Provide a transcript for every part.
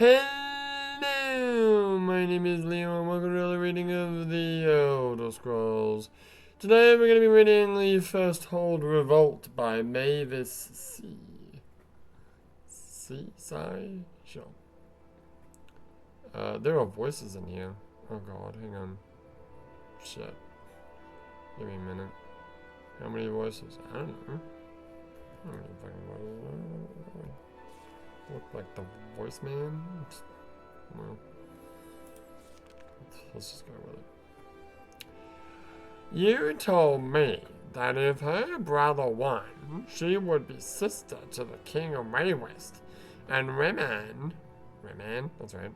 Hello, my name is Leo and welcome to another reading of the Elder Scrolls. Today we're going to be reading the Firsthold Revolt by Mavis C. Seaside? Sure. There are voices in here. Oh god, hang on. Shit. Give me a minute. How many voices? I don't know. How many fucking voices? Look like the voice man? Well, let's just go with it. You told me that if her brother won, she would be sister to the king of Morrowind, and Reman, that's right,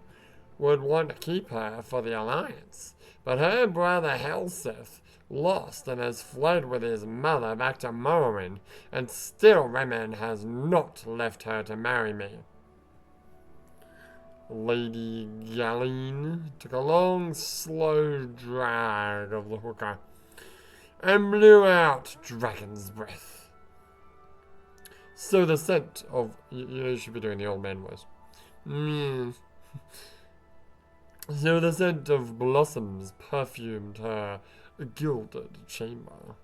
would want to keep her for the alliance. But her brother Helseth lost and has fled with his mother back to Morrowind, and still Reman has not left her to marry me. Lady Galeen took a long, slow drag of the hookah and blew out dragon's breath. So the scent of... You should be doing the old man voice. So the scent of blossoms perfumed her gilded chamber.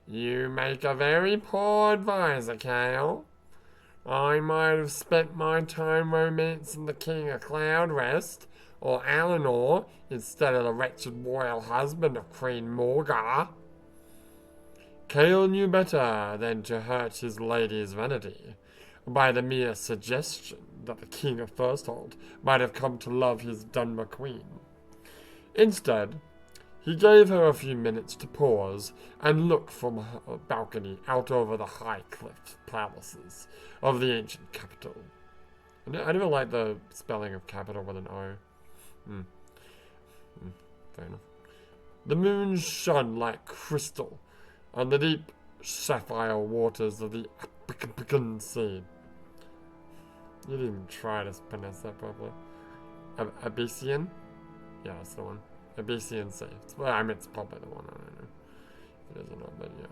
You make a very poor advisor, Kale. I might have spent my time romancing the King of Cloudrest, or Eleanor, instead of the wretched royal husband of Queen Morgar. Kale knew better than to hurt his lady's vanity by the mere suggestion that the King of Firsthold might have come to love his Dunmer queen. Instead, he gave her a few minutes to pause and look from her balcony out over the high-cliffed palaces of the ancient capital. I never liked the spelling of capital with an O. Fair enough. The moon shone like crystal on the deep sapphire waters of the Apican Sea. You didn't even try to pronounce that properly. Abyssian? Yeah, that's the one. Abyssian Sea. Well, I mean, it's probably the one. I don't know if it is or not, but yeah.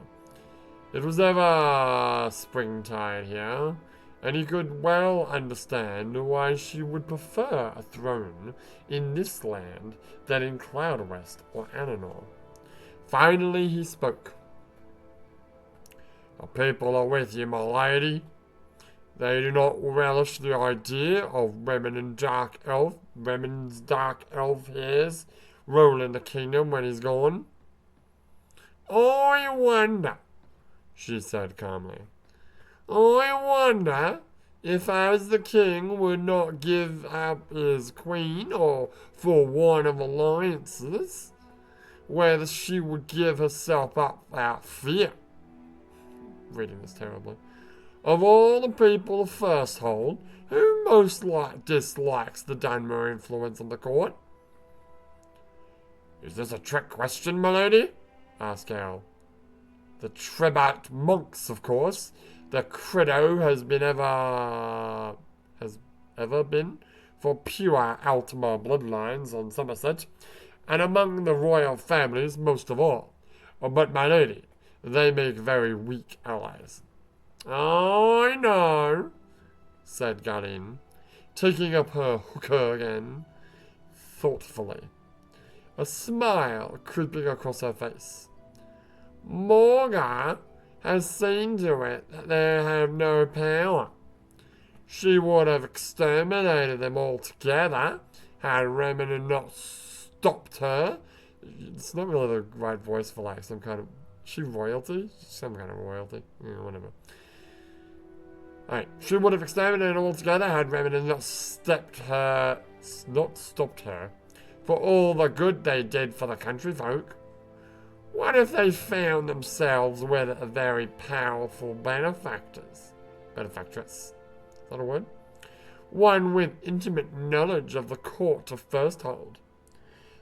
It was ever springtide here, and he could well understand why she would prefer a throne in this land than in Cloudwest or Ananor. Finally he spoke. The people are with you, my lady. They do not relish the idea of Reman's dark elf hairs ruling the kingdom when he's gone. I wonder, she said calmly. I wonder if as the king would not give up his queen or for one of alliances, whether she would give herself up without fear. Reading this terribly. Of all the people of Firsthold, who most dislikes the Dunmer influence on the court? Is this a trick question, my lady? Asked Al. The Trebite monks, of course. The credo has ever been for pure Altmer bloodlines on Somerset, and among the royal families most of all. But, my lady, they make very weak allies. I know, said Galeen, taking up her hookah again, thoughtfully, a smile creeping across her face. Morgar has seen to it that they have no power. She would have exterminated them altogether had Reman not stopped her. It's not really the right voice for like some kind of... She royalty? Some kind of royalty. Yeah, whatever. Alright, she would have exterminated altogether had Reman not stopped her for all the good they did for the country folk. What if they found themselves with a very powerful benefactress? Benefactress. Is that a word? One with intimate knowledge of the court of Firsthold.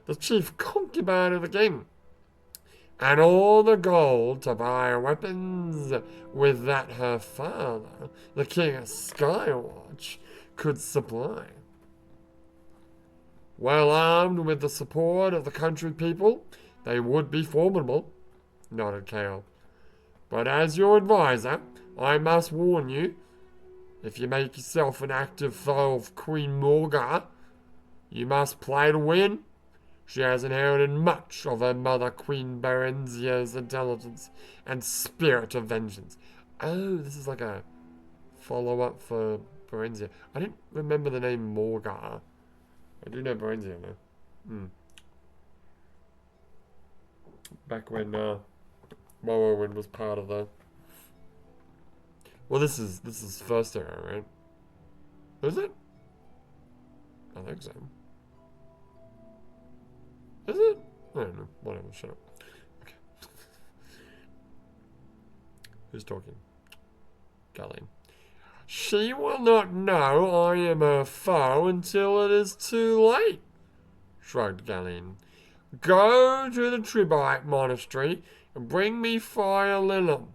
The chief concubine of the king. And all the gold to buy weapons with that her father, the king of Skywatch, could supply. Well armed with the support of the country people, they would be formidable, nodded Kale. But as your advisor, I must warn you, If you make yourself an active foe of Queen Morga, you must play to win. She has inherited much of her mother Queen Berenzia's intelligence and spirit of vengeance. Oh, this is like a follow-up for Berenzia. I didn't remember the name Morga. I do know Berenzia now. Back when Morrowind was part of the... Well, this is first era, right? Is it? I think so. Is it? I don't know. Whatever, shut up. Okay. Who's talking? Galleen. She will not know I am her foe until it is too late, shrugged Galleen. Go to the Tribite monastery and bring me Fire Lilum.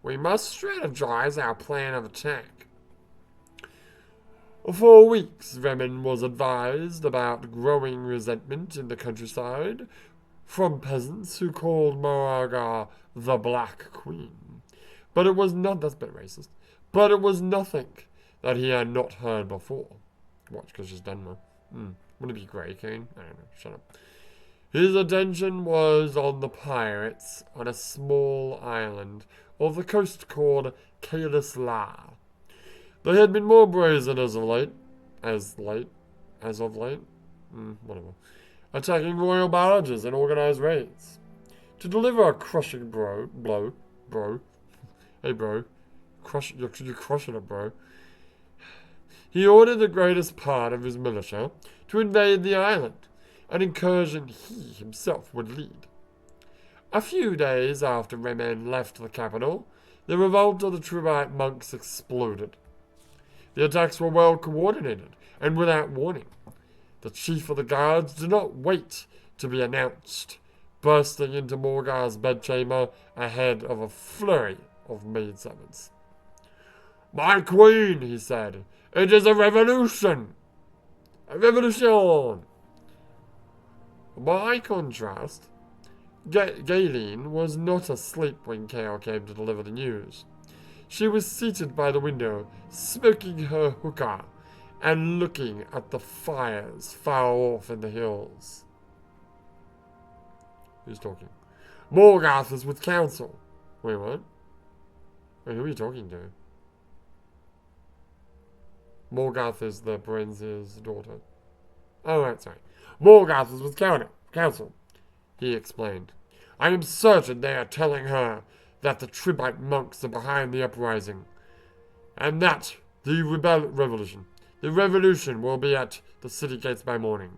We must strategize our plan of attack. For weeks, Remen was advised about growing resentment in the countryside from peasants who called Moraga the Black Queen. But it was not, that's a bit racist, but it was nothing that he had not heard before. Watch, because she's done more. Wouldn't it be Grey Cane? I don't know, shut up. His attention was on the pirates on a small island off the coast called Kalis La. They had been more brazen as of late, whatever, attacking royal barges and organized raids. To deliver a crushing blow, hey bro, you're crushing it, bro. He ordered the greatest part of his militia to invade the island, an incursion he himself would lead. A few days after Remen left the capital, the revolt of the Tribite monks exploded. The attacks were well coordinated and without warning. The chief of the guards did not wait to be announced, bursting into Morgar's bedchamber ahead of a flurry of maidservants. "My queen," he said, "it is a revolution! A revolution!" By contrast, Galleen was not asleep when Kale came to deliver the news. She was seated by the window, smoking her hookah and looking at the fires far off in the hills. Who's talking? Morgoth is with council. Wait, what? Wait, who are you talking to? Morgoth is the Berenzia's daughter. Oh, right, sorry. Morgoth is with council, he explained. I am certain they are telling her that the Tribite monks are behind the uprising, and that the revolution will be at the city gates by morning.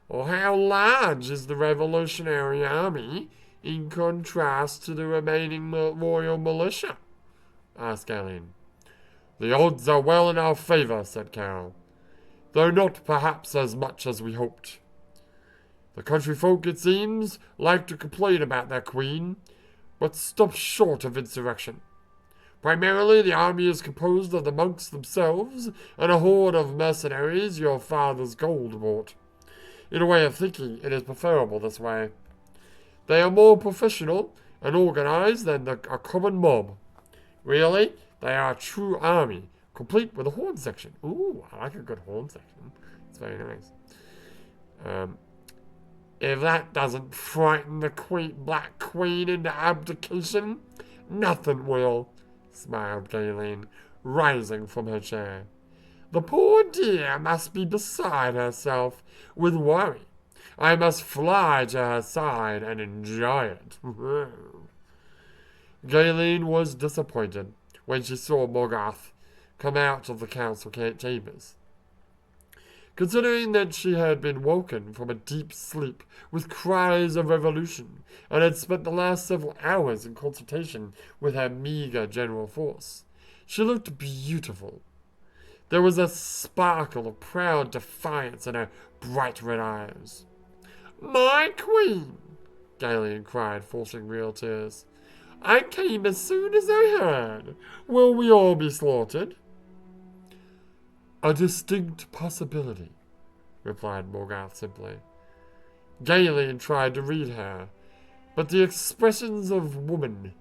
Or how large is the revolutionary army in contrast to the remaining royal militia? Asked Galleen. The odds are well in our favor, said Carol, though not perhaps as much as we hoped. The country folk, it seems, like to complain about their queen, but stop short of insurrection. Primarily, the army is composed of the monks themselves and a horde of mercenaries your father's gold bought. In a way of thinking, it is preferable this way. They are more professional and organized than a common mob. Really, they are a true army, complete with a horn section. Ooh, I like a good horn section. It's very nice. If that doesn't frighten the Black Queen into abdication, nothing will, smiled Galleen, rising from her chair. The poor dear must be beside herself with worry. I must fly to her side and enjoy it. Galleen was disappointed when she saw Morgoth come out of the council chambers. Considering that she had been woken from a deep sleep with cries of revolution and had spent the last several hours in consultation with her meager general force, she looked beautiful. There was a sparkle of proud defiance in her bright red eyes. My queen, Galleen cried, forcing real tears. I came as soon as I heard. Will we all be slaughtered? A distinct possibility, replied Morgoth simply. Galleen tried to read her, but the expressions of women,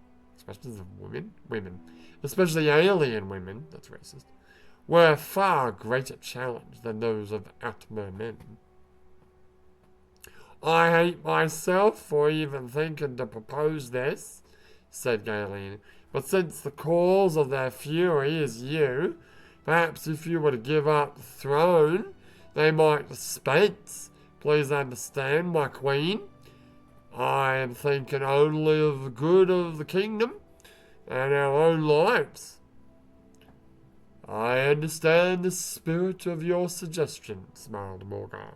especially alien women, that's racist, were a far greater challenge than those of Atma men. I hate myself for even thinking to propose this, said Galen, but since the cause of their fury is you, perhaps if you were to give up the throne, they might dispense. Please understand, my queen. I am thinking only of the good of the kingdom and our own lives. I understand the spirit of your suggestion, smiled Morgar,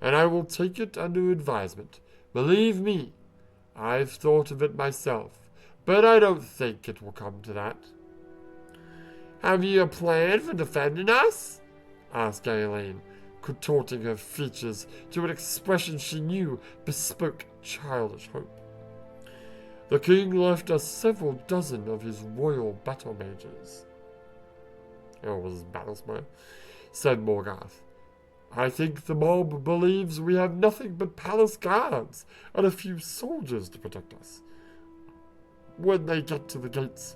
and I will take it under advisement. Believe me, I've thought of it myself, but I don't think it will come to that. Have you a plan for defending us? Asked Galen, contorting her features to an expression she knew bespoke childish hope. The king left us several dozen of his royal battle mages. Oh, was his battle smile? Said Morgoth. I think the mob believes we have nothing but palace guards and a few soldiers to protect us. When they get to the gates.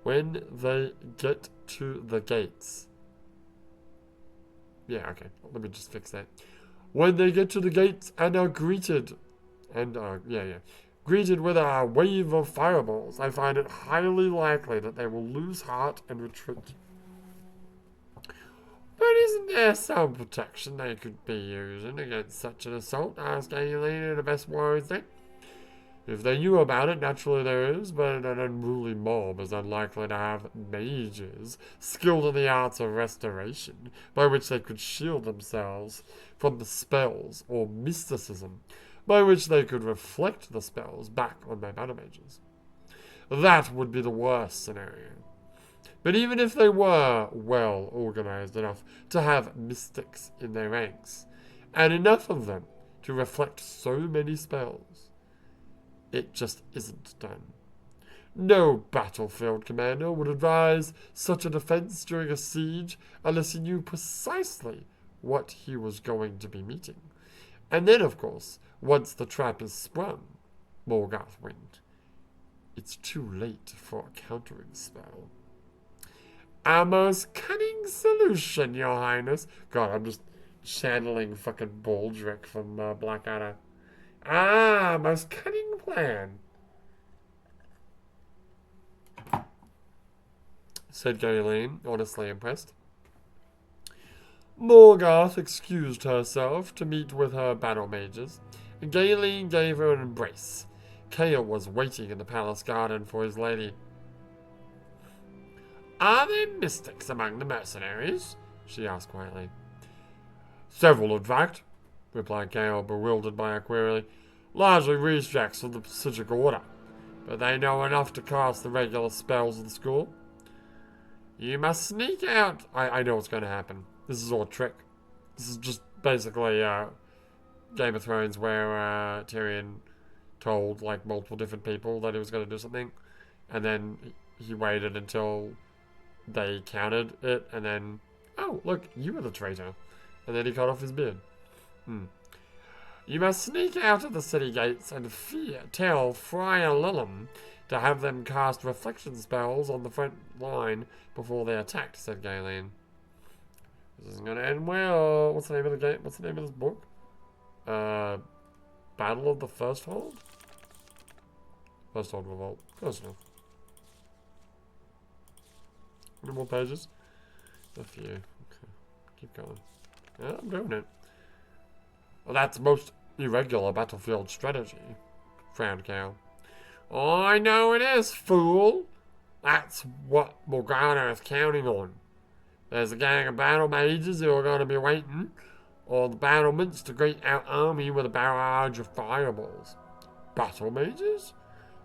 When they get to the gates. Yeah, okay. Let me just fix that. When they get to the gates and are greeted. Greeted with a wave of fireballs, I find it highly likely that they will lose heart and retreat. But isn't there some protection they could be using against such an assault? Asked Aileen in the best words then. If they knew about it, naturally there is, but an unruly mob is unlikely to have mages skilled in the arts of restoration, by which they could shield themselves from the spells or mysticism, by which they could reflect the spells back on their battle mages. That would be the worst scenario. But even if they were well organized enough to have mystics in their ranks, and enough of them to reflect so many spells, it just isn't done. No battlefield commander would advise such a defense during a siege unless he knew precisely what he was going to be meeting. And then, of course, once the trap is sprung, Morgoth winked, it's too late for a countering spell. A most cunning solution, your highness. God, I'm just channeling fucking Baldric from Blackadder. Ah, most cunning plan, said Galen, honestly impressed. Morgoth excused herself to meet with her battle mages, and Galen gave her an embrace. Kale was waiting in the palace garden for his lady. Are there mystics among the mercenaries? She asked quietly. Several, in fact, replied Kale, bewildered by her query. Largely rejects of the Pacific Order, but they know enough to cast the regular spells of the school. You must sneak out. I know what's going to happen. This is all a trick. This is just basically Game of Thrones where Tyrion told like multiple different people that he was going to do something, and then he waited until they counted it, and then, oh, look, you were the traitor. And then he cut off his beard. You must sneak out of the city gates and tell Friar Lillum to have them cast reflection spells on the front line before they attacked, said Galen. This isn't going to end well. What's the name of the game? What's the name of this book? Battle of the Firsthold? Firsthold Revolt. Close enough. How many more pages? A few. Okay. Keep going. Yeah, I'm doing it. Well, that's most irregular battlefield strategy, frowned Cal. I know it is, fool. That's what Morgana is counting on. There's a gang of battle mages who are going to be waiting on the battlements to greet our army with a barrage of fireballs. Battle mages?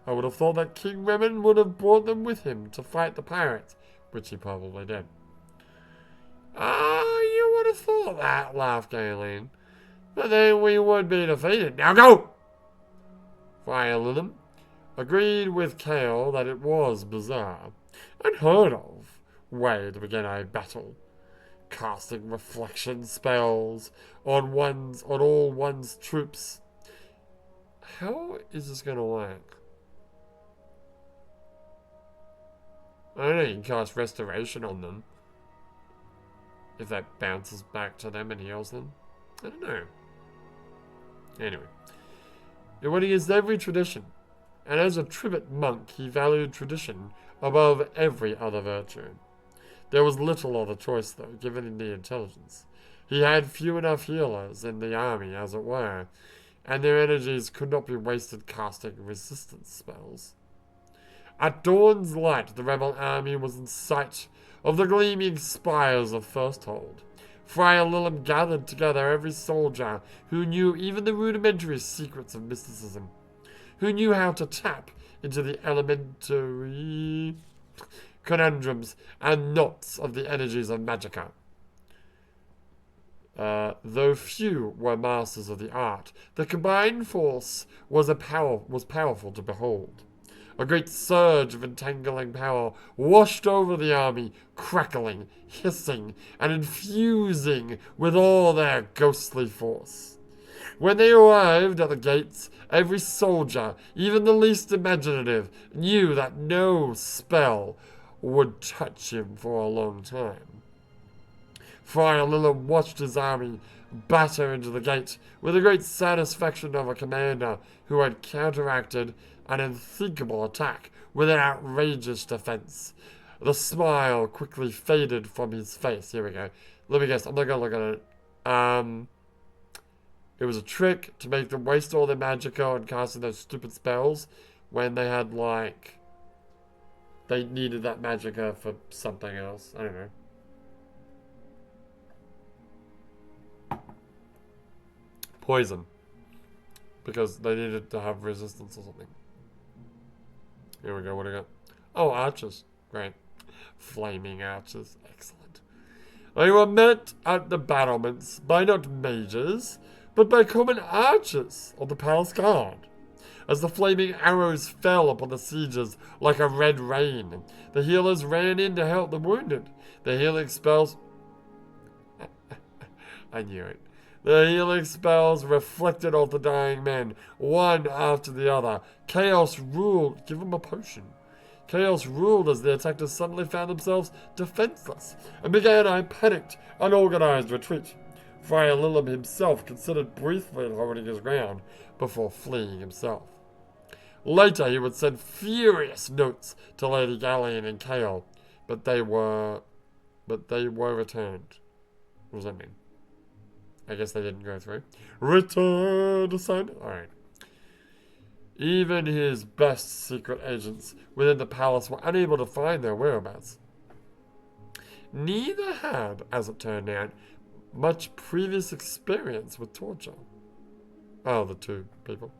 I would have thought that King Rimmon would have brought them with him to fight the pirates, which he probably did. Ah, you would have thought that, laughed Galen. But then we would be defeated. Now go! Friar Lillum agreed with Kale that it was bizarre, unheard of, way to begin a battle. Casting reflection spells on all one's troops. How is this going to work? I don't know, you can cast Restoration on them. If that bounces back to them and heals them. I don't know. Anyway. He went against every tradition. And as a Tribbit monk, he valued tradition above every other virtue. There was little other choice, though, given the intelligence. He had few enough healers in the army, as it were, and their energies could not be wasted casting resistance spells. At dawn's light, the rebel army was in sight of the gleaming spires of Firsthold. Friar Lillim gathered together every soldier who knew even the rudimentary secrets of mysticism, who knew how to tap into the elementary conundrums and knots of the energies of magicka. Though few were masters of the art, the combined force was powerful to behold. A great surge of entangling power washed over the army, crackling, hissing, and infusing with all their ghostly force. When they arrived at the gates, every soldier, even the least imaginative, knew that no spell would touch him for a long time. Friar Lillim watched his army batter into the gate with the great satisfaction of a commander who had counteracted an unthinkable attack with an outrageous defense. The smile quickly faded from his face. Here we go. Let me guess. I'm not going to look at it. It was a trick to make them waste all their magicka on casting those stupid spells when they had, like... They needed that magicka for something else. I don't know. Poison. Because they needed to have resistance or something. Here we go, what do we got? Oh, archers. Great. Flaming archers. Excellent. They were met at the battlements by not mages, but by common archers of the palace guard. As the flaming arrows fell upon the siegers like a red rain, the healers ran in to help the wounded. The healing spells... I knew it. The healing spells reflected off the dying men, one after the other. Chaos ruled. Give them a potion. Chaos ruled as the attackers suddenly found themselves defenseless and began a panicked, unorganized retreat. Friar Lillim himself considered briefly holding his ground before fleeing himself. Later, he would send furious notes to Lady Gallian and Kale, but they were returned. What does that mean? I guess they didn't go through. Return assignment? Alright. Even his best secret agents within the palace were unable to find their whereabouts. Neither had, as it turned out, much previous experience with torture. Oh, the two people.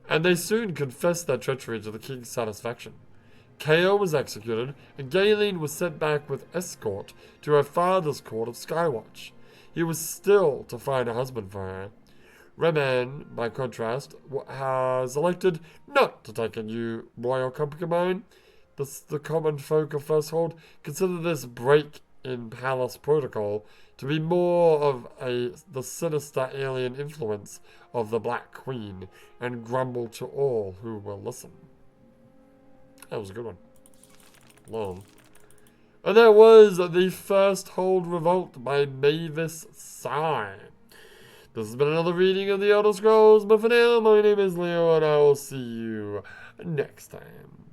And they soon confessed their treachery to the king's satisfaction. Kale was executed, and Galen was sent back with escort to her father's court of Skywatch. He was still to find a husband for her. Reman, by contrast, has elected not to take a new royal concubine. The common folk of Firsthold consider this break in palace protocol to be more of the sinister alien influence of the Black Queen, and grumble to all who will listen. That was a good one. Long. And that was the Firsthold Revolt by Mavis Sai. This has been another reading of the Elder Scrolls, but for now, my name is Leo, and I will see you next time.